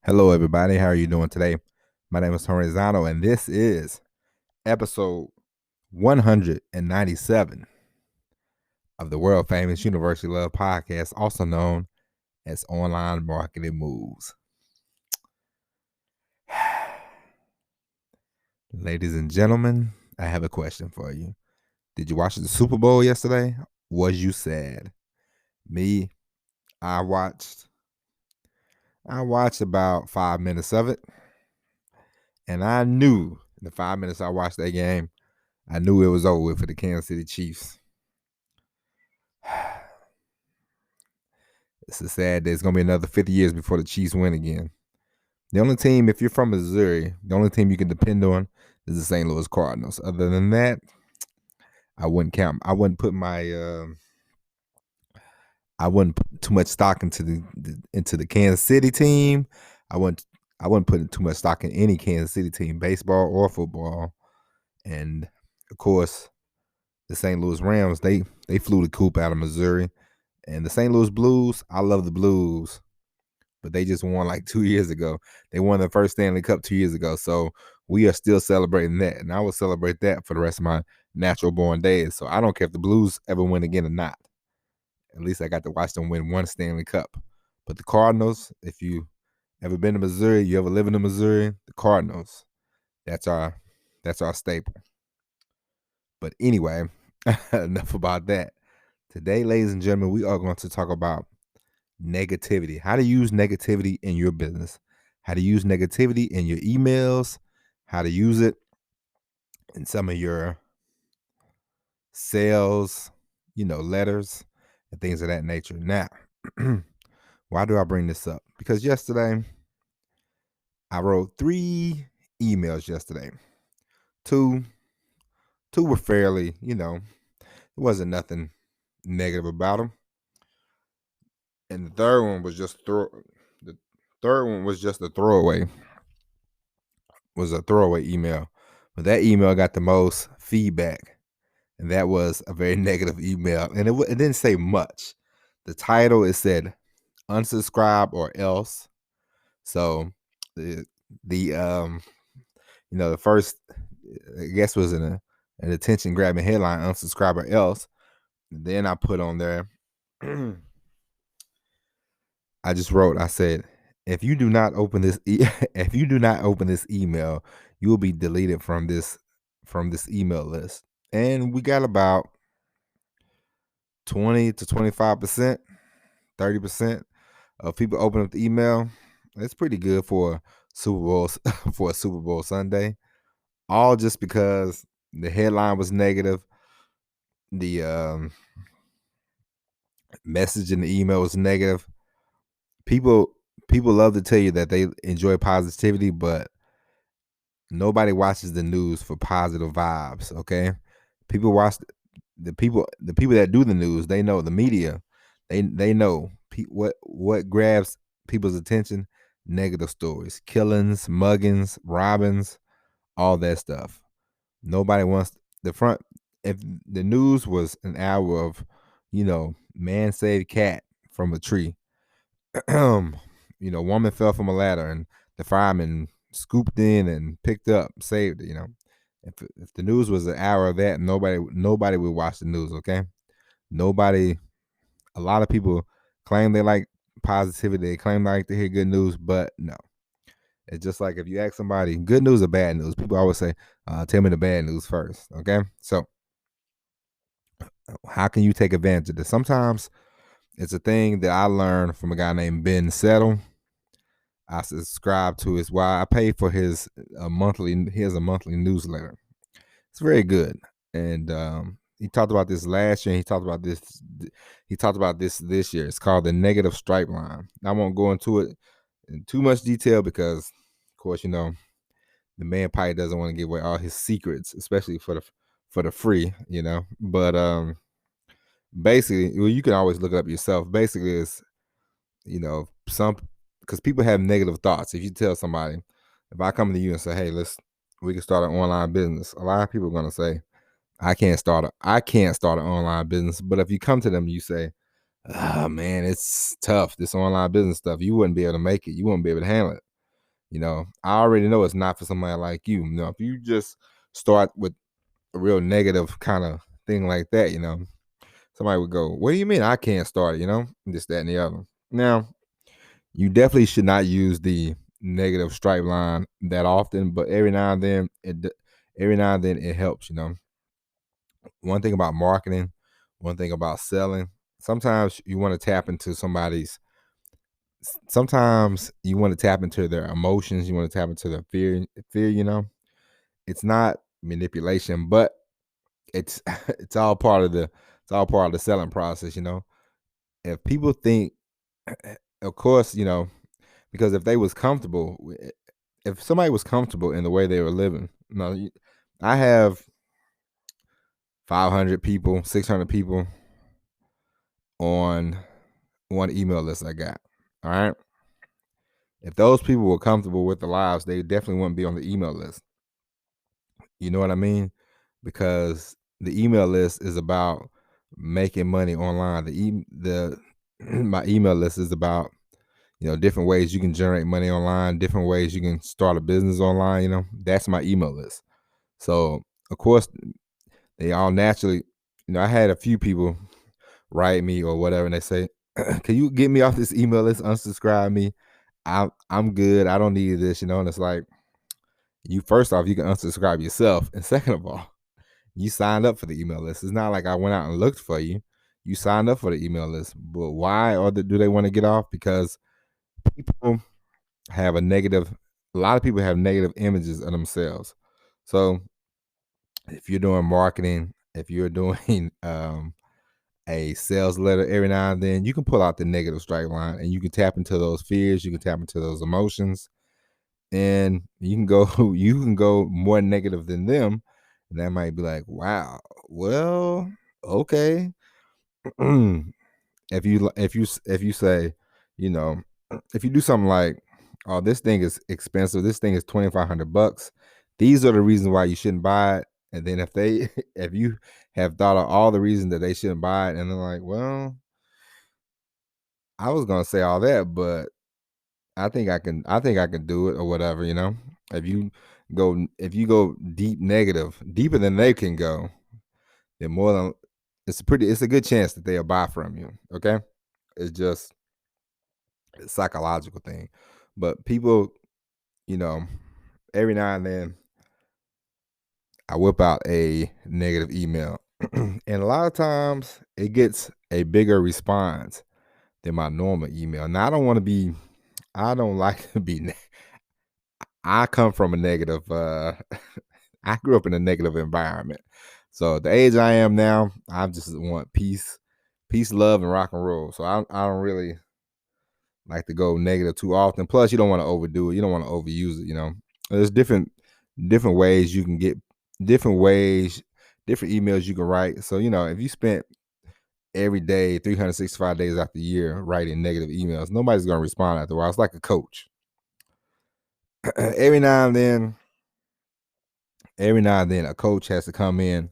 Hello, everybody. How are you doing today? My name is Tony Zano, and this is episode 197 of the world famous University Love podcast, also known as Online Marketing Moves. Ladies and gentlemen, I have a question for you. Did you watch the Super Bowl yesterday? Was you sad? Me, I watched about 5 minutes of it, and I knew in the 5 minutes I watched that game, I knew it was over with for the Kansas City Chiefs. It's a sad day. It's going to be another 50 years before the Chiefs win again. The only team, if you're from Missouri, the only team you can depend on is the St. Louis Cardinals. Other than that, I wouldn't count. I wouldn't put too much stock into the Kansas City team. I wouldn't put too much stock in any Kansas City team, baseball or football. And of course, the St. Louis Rams, they flew the coop out of Missouri. And the St. Louis Blues, I love the Blues, but they just won like 2 years ago. They won the first Stanley Cup 2 years ago. So we are still celebrating that. And I will celebrate that for the rest of my natural born days. So I don't care if the Blues ever win again or not. At least I got to watch them win one Stanley Cup. But the Cardinals, if you ever been to Missouri, you ever live in Missouri, the Cardinals, that's our staple. But anyway, enough about that. Today, ladies and gentlemen, we are going to talk about negativity, how to use negativity in your business, how to use negativity in your emails, how to use it in some of your sales, letters and things of that nature. Now, why do I bring this up? Because yesterday I wrote 3 emails yesterday. Two were fairly, it wasn't nothing negative about them. And the third one was just a throwaway. Was a throwaway email. But that email got the most feedback. And that was a very negative email. And it didn't say much. The title, it said unsubscribe or else. So the first, I guess, was an attention grabbing headline, unsubscribe or else. And then I put on there, I said, if you do not open this email, you will be deleted from this email list. And we got about 20 to 25%, 30% of people open up the email. It's pretty good for Super Bowl for a Super Bowl Sunday. All just because the headline was negative, the message in the email was negative. People love to tell you that they enjoy positivity, but nobody watches the news for positive vibes. Okay, people watch the people that do the news. They know the media. They know what grabs people's attention. Negative stories, killings, muggings, robbings, all that stuff. Nobody wants the front. If the news was an hour of, man saved cat from a tree, woman fell from a ladder and the fireman scooped in and picked up, saved it. If the news was an hour of that, nobody would watch the news. Okay, nobody. A lot of people claim they like positivity. They claim they like to hear good news, but no. It's just like if you ask somebody good news or bad news, people always say, tell me the bad news first. Okay. So how can you take advantage of this? Sometimes it's a thing that I learned from a guy named Ben Settle. I subscribe to his I pay for his monthly newsletter. It's very good. And he talked about this last year. He talked about this year. It's called the negative stripe line. I won't go into it in too much detail because, of course, the man probably doesn't want to give away all his secrets, especially for the free, But basically, well, you can always look it up yourself. Basically, it's because people have negative thoughts. If you tell somebody, if I come to you and say, hey, we can start an online business, a lot of people are going to say, I can't start an online business. But if you come to them, you say, oh man, it's tough, this online business stuff, you wouldn't be able to make it. You wouldn't be able to handle it. I already know it's not for somebody like you. If you just start with a real negative kind of thing like that, somebody would go, "What do you mean I can't start?" This, that, and the other. Now, you definitely should not use the negative stripe line that often, but every now and then it helps. One thing about marketing, one thing about selling. Sometimes you want to tap into somebody's. Sometimes you want to tap into their emotions. You want to tap into their fear. Fear. It's not manipulation, but it's it's all part of the selling process. If people think, of course, because if they was comfortable, if somebody was comfortable in the way they were living, I have 500 people, 600 people on one email list I got. All right. If those people were comfortable with the lives, they definitely wouldn't be on the email list. You know what I mean? Because the email list is about making money online. The my email list is about different ways you can generate money online, different ways you can start a business online. That's my email list. So of course they all naturally, I had a few people write me or whatever, and they say, "Can you get me off this email list? Unsubscribe me. I'm good. I don't need this." And it's like, you first off, you can unsubscribe yourself, and second of all, you signed up for the email list. It's not like I went out and looked for you. You signed up for the email list. But why do they want to get off? Because people have a lot of people have negative images of themselves. So if you're doing marketing, if you're doing a sales letter every now and then, you can pull out the negative strike line and you can tap into those fears, you can tap into those emotions, and you can go more negative than them. And that might be like, wow, well, okay. if you say, if you do something like, "Oh, this thing is expensive. This thing is $2,500. These are the reasons why you shouldn't buy it." And then if you have thought of all the reasons that they shouldn't buy it, and they're like, "Well, I was gonna say all that, but I think I can do it," or whatever. If you go deep negative, deeper than they can go, then more than it's a good chance that they'll buy from you. Okay, it's just a psychological thing. But people, you know, every now and then I whip out a negative email, and a lot of times it gets a bigger response than my normal email. Now I don't like to be. I come from a negative. I grew up in a negative environment, so the age I am now, I just want peace, love, and rock and roll. So I don't really like to go negative too often. Plus, you don't want to overdo it. You don't want to overuse it. There's different ways you can get different ways, different emails you can write. So if you spent every day, 365 days out the year writing negative emails, nobody's gonna respond after a while. It's like a coach. every now and then, every now and then, a coach has to come in,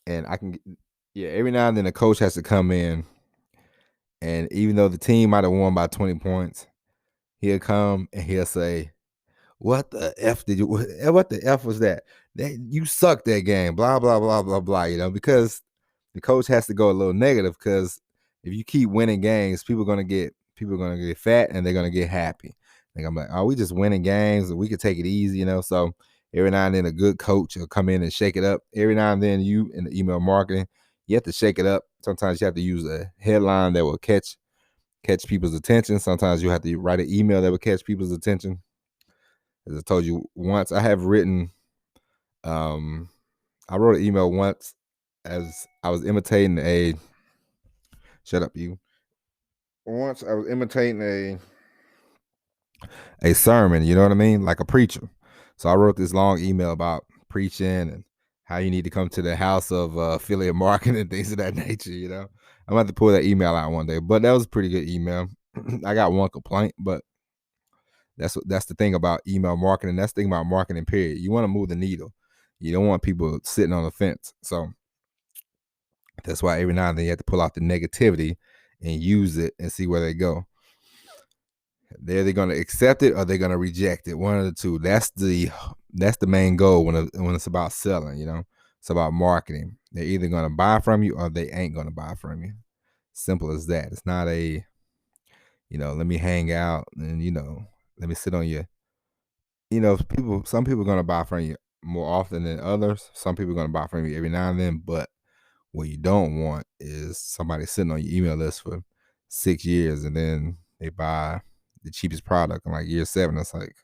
and yeah. Every now and then, a coach has to come in, and even though the team might have won by 20 points, he'll come and he'll say, "What the F did you what the F was that? That you sucked that game, blah, blah, blah, blah, blah," because the coach has to go a little negative, because if you keep winning games, people are gonna get fat and they're gonna get happy. I'm like, "Oh, we just winning games and we could take it easy." So every now and then a good coach will come in and shake it up. Every now and then you in the email marketing, you have to shake it up. Sometimes you have to use a headline that will catch people's attention. Sometimes you have to write an email that will catch people's attention. As I told you once, I have written, I wrote an email once as I was imitating shut up, you. Once I was imitating a sermon, you know what I mean? Like a preacher. So I wrote this long email about preaching and how you need to come to the house of affiliate marketing and things of that nature. I'm going to have to pull that email out one day, but that was a pretty good email. I got one complaint, but that's the thing about email marketing. That's the thing about marketing, period. You want to move the needle. You don't want people sitting on the fence. So that's why every now and then you have to pull out the negativity and use it and see where they go. They're either going to accept it or they're going to reject it. One of the two. That's the main goal when it's about selling. It's about marketing. They're either going to buy from you or they ain't going to buy from you. Simple as that. It's not a let me hang out and let me sit on you. Some people are going to buy from you more often than others. Some people are going to buy from you every now and then. But what you don't want is somebody sitting on your email list for 6 years and then they buy the cheapest product in like year 7. It's like,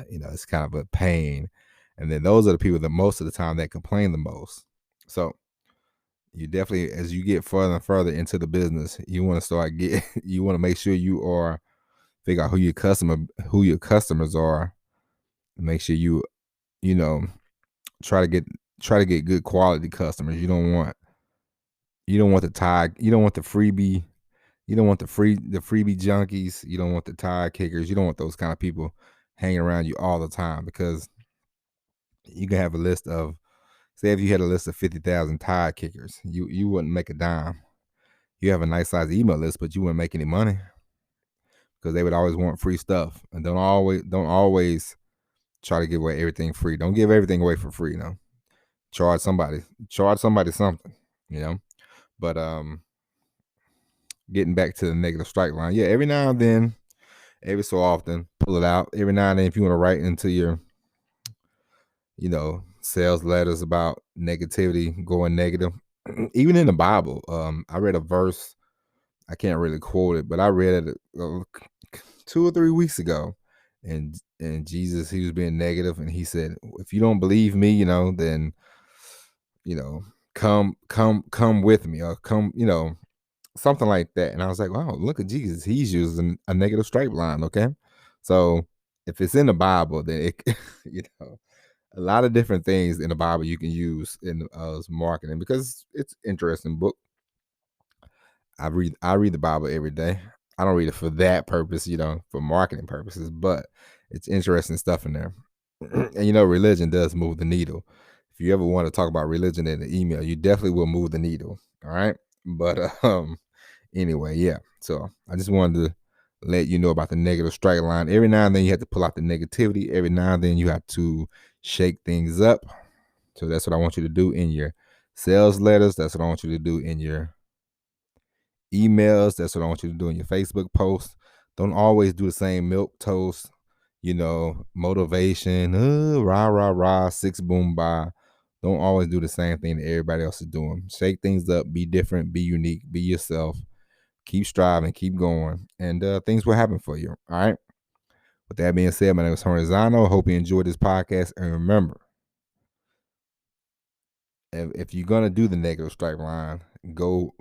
it's kind of a pain. And then those are the people that most of the time that complain the most. So you definitely, as you get further and further into the business, you want to you want to make sure you are figure out who your customers are. Make sure you try to get good quality customers. You don't want the freebie. You don't want the freebie junkies. You don't want the tire kickers. You don't want those kind of people hanging around you all the time, because you can have a list of, say if you had a list of 50,000 tire kickers, you wouldn't make a dime. You have a nice size email list, but you wouldn't make any money because they would always want free stuff, and don't always try to give away everything free. Don't give everything away for free. Charge somebody something. But getting back to the negative strike line, yeah, every now and then, every so often, pull it out. Every now and then, if you want to write into your sales letters about negativity, going negative. Even in the Bible, I read a verse. I can't really quote it, but I read it 2 or 3 weeks ago, and Jesus, he was being negative, and he said, "If you don't believe me, then come with me, or come, something like that." And I was like, "Wow, look at Jesus. He's using a negative strike line." Okay, so if it's in the Bible, then it, a lot of different things in the Bible you can use in marketing, because it's an interesting book. I read the Bible every day. I don't read it for that purpose, for marketing purposes, but it's interesting stuff in there. And religion does move the needle. If you ever want to talk about religion in the email, you definitely will move the needle. All right. But anyway, yeah. So I just wanted to let you know about the negative strike line. Every now and then you have to pull out the negativity. Every now and then you have to shake things up. So that's what I want you to do in your sales letters. That's what I want you to do in your emails. That's what I want you to do in your Facebook posts. Don't always do the same milk toast, motivation, rah, rah, rah, 6 boom, bye. Don't always do the same thing that everybody else is doing. Shake things up, be different, be unique, be yourself. Keep striving, keep going, and things will happen for you. All right. With that being said, my name is Tony Zano. Hope you enjoyed this podcast. And remember, if you're gonna do the negative strike line, go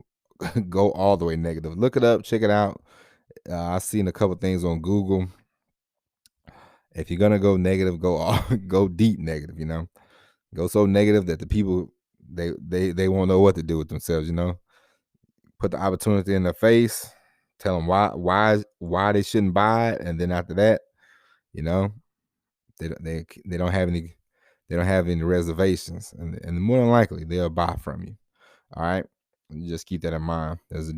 all the way negative. Look it up, check it out. I've seen a couple things on Google. If you're gonna go negative, go deep negative. Go so negative that the people they won't know what to do with themselves. Put the opportunity in their face, tell them why they shouldn't buy it, and then after that, they don't have any reservations, and more than likely they'll buy from you. All right, and just keep that in mind. There's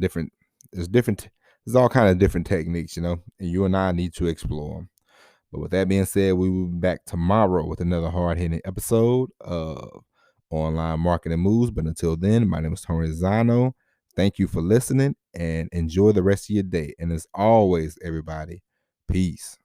all kind of different techniques, and you and I need to explore them. But with that being said, we will be back tomorrow with another hard-hitting episode of Online Marketing Moves. But until then, my name is Tony Zano. Thank you for listening, and enjoy the rest of your day. And as always, everybody, peace.